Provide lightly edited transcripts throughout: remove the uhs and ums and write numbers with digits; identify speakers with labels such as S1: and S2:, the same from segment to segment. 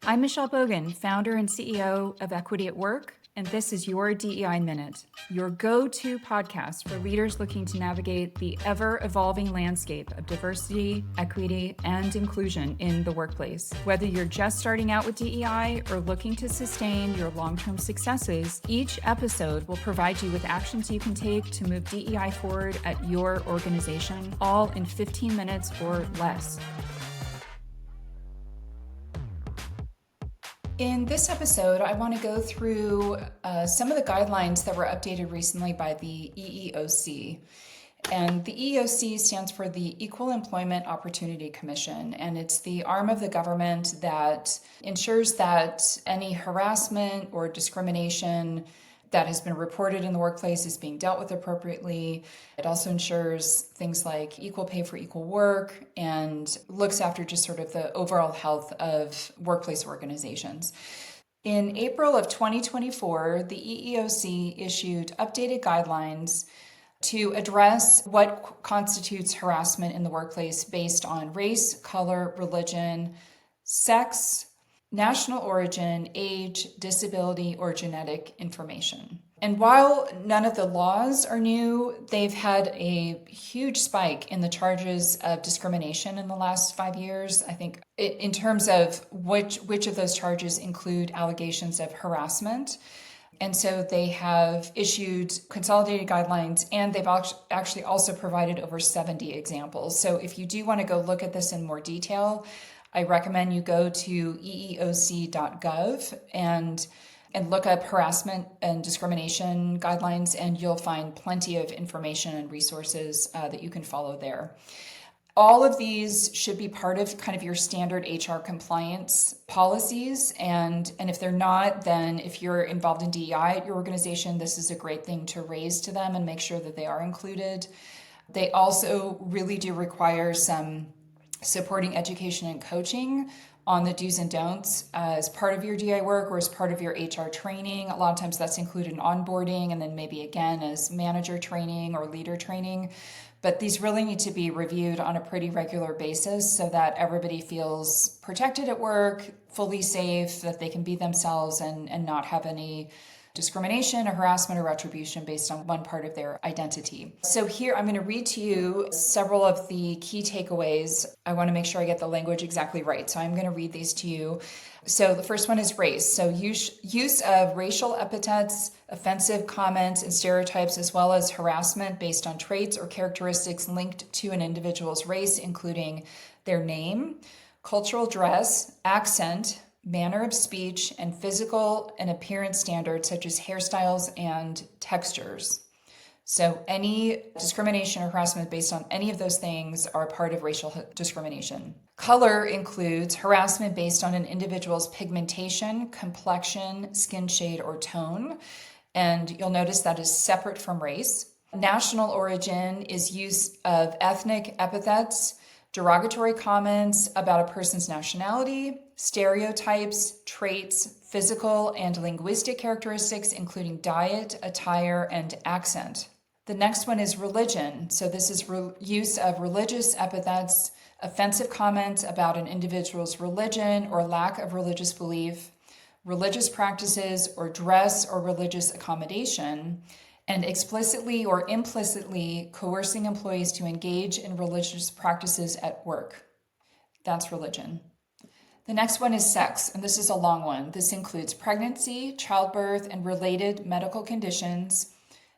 S1: I'm Michelle Bogan, founder and CEO of Equity at Work, and this is your DEI Minute, your go-to podcast for leaders looking to navigate the ever-evolving landscape of diversity, equity, and inclusion in the workplace. Whether you're just starting out with DEI or looking to sustain your long-term successes, each episode will provide you with actions you can take to move DEI forward at your organization, all in 15 minutes or less. In this episode, I want to go through some of the guidelines that were updated recently by the EEOC. And the EEOC stands for the Equal Employment Opportunity Commission, and it's the arm of the government that ensures that any harassment or discrimination that has been reported in the workplace is being dealt with appropriately. It also ensures things like equal pay for equal work and looks after just sort of the overall health of workplace organizations. In April of 2024, the EEOC issued updated guidelines to address what constitutes harassment in the workplace based on race, color, religion, sex, national origin, age, disability, or genetic information. And while none of the laws are new, they've had a huge spike in the charges of discrimination in the last 5 years. I think in terms of which of those charges include allegations of harassment. And so they have issued consolidated guidelines, and they've actually also provided over 70 examples. So if you do want to go look at this in more detail, I recommend you go to eeoc.gov and look up harassment and discrimination guidelines, and you'll find plenty of information and resources that you can follow there. All of these should be part of kind of your standard HR compliance policies, and if they're not, then if you're involved in DEI at your organization, this is a great thing to raise to them and make sure that they are included. They also really do require some supporting education and coaching on the do's and don'ts as part of your DI work or as part of your HR training. A lot of times that's included in onboarding and then maybe again as manager training or leader training. But these really need to be reviewed on a pretty regular basis so that everybody feels protected at work, fully safe, that they can be themselves and not have any discrimination or harassment or retribution based on one part of their identity. So here I'm going to read to you several of the key takeaways. I want to make sure I get the language exactly right. So I'm going to read these to you. So the first one is race. So use of racial epithets, offensive comments, and stereotypes, as well as harassment based on traits or characteristics linked to an individual's race, including their name, cultural dress, accent, manner of speech, and physical and appearance standards such as hairstyles and textures. So any discrimination or harassment based on any of those things are part of racial discrimination. Color includes harassment based on an individual's pigmentation, complexion, skin shade, or tone. And you'll notice that is separate from race. National origin is use of ethnic epithets, derogatory comments about a person's nationality, stereotypes, traits, physical and linguistic characteristics, including diet, attire, and accent. The next one is religion. So this is use of religious epithets, offensive comments about an individual's religion or lack of religious belief, religious practices or dress or religious accommodation, and explicitly or implicitly coercing employees to engage in religious practices at work. That's religion. The next one is sex, and this is a long one. This includes pregnancy, childbirth, and related medical conditions,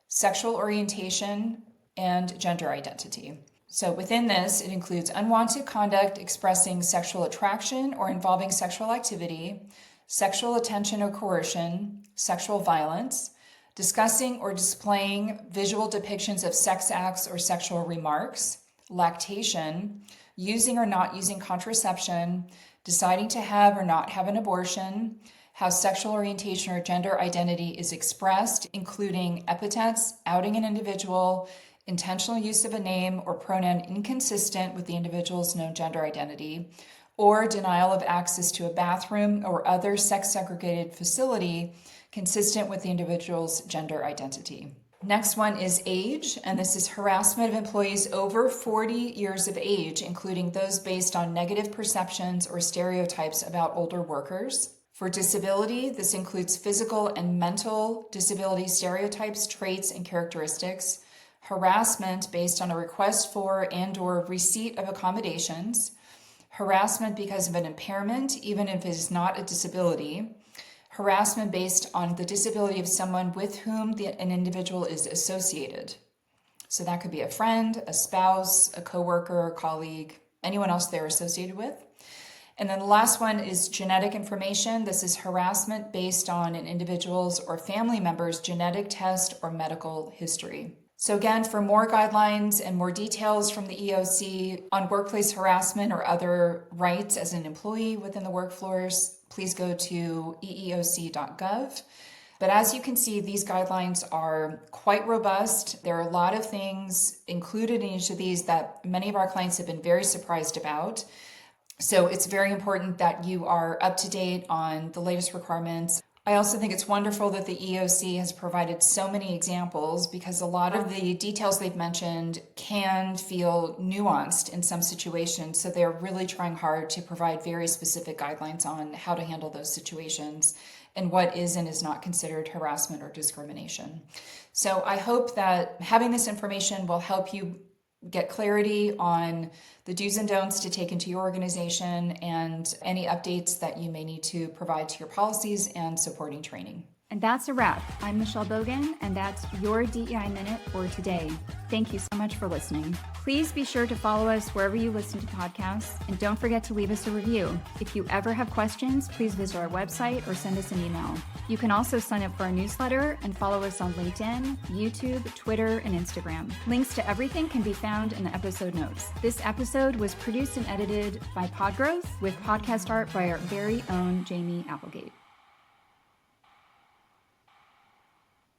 S1: sexual orientation, and gender identity. So within this, it includes unwanted conduct expressing sexual attraction or involving sexual activity, sexual attention or coercion, sexual violence, discussing or displaying visual depictions of sex acts or sexual remarks, lactation, using or not using contraception, deciding to have or not have an abortion, how sexual orientation or gender identity is expressed, including epithets, outing an individual, intentional use of a name or pronoun inconsistent with the individual's known gender identity, or denial of access to a bathroom or other sex-segregated facility consistent with the individual's gender identity. Next one is age, and this is harassment of employees over 40 years of age, including those based on negative perceptions or stereotypes about older workers. For disability, this includes physical and mental disability stereotypes, traits, and characteristics. Harassment based on a request for and/or receipt of accommodations. Harassment because of an impairment, even if it is not a disability. Harassment based on the disability of someone with whom an individual is associated. So that could be a friend, a spouse, a coworker, a colleague, anyone else they're associated with. And then the last one is genetic information. This is harassment based on an individual's or family member's genetic test or medical history. So again, for more guidelines and more details from the EEOC on workplace harassment or other rights as an employee within the workforce, please go to eeoc.gov. But as you can see, these guidelines are quite robust. There are a lot of things included in each of these that many of our clients have been very surprised about. So it's very important that you are up to date on the latest requirements. I also think it's wonderful that the EEOC has provided so many examples, because a lot of the details they've mentioned can feel nuanced in some situations. So they're really trying hard to provide very specific guidelines on how to handle those situations and what is and is not considered harassment or discrimination. So I hope that having this information will help you get clarity on the do's and don'ts to take into your organization and any updates that you may need to provide to your policies and supporting training.
S2: And that's a wrap. I'm Michelle Bogan, and that's your DEI Minute for today. Thank you so much for listening. Please be sure to follow us wherever you listen to podcasts, and don't forget to leave us a review. If you ever have questions, please visit our website or send us an email. You can also sign up for our newsletter and follow us on LinkedIn, YouTube, Twitter, and Instagram. Links to everything can be found in the episode notes. This episode was produced and edited by Podgrowth with podcast art by our very own Jamie Applegate.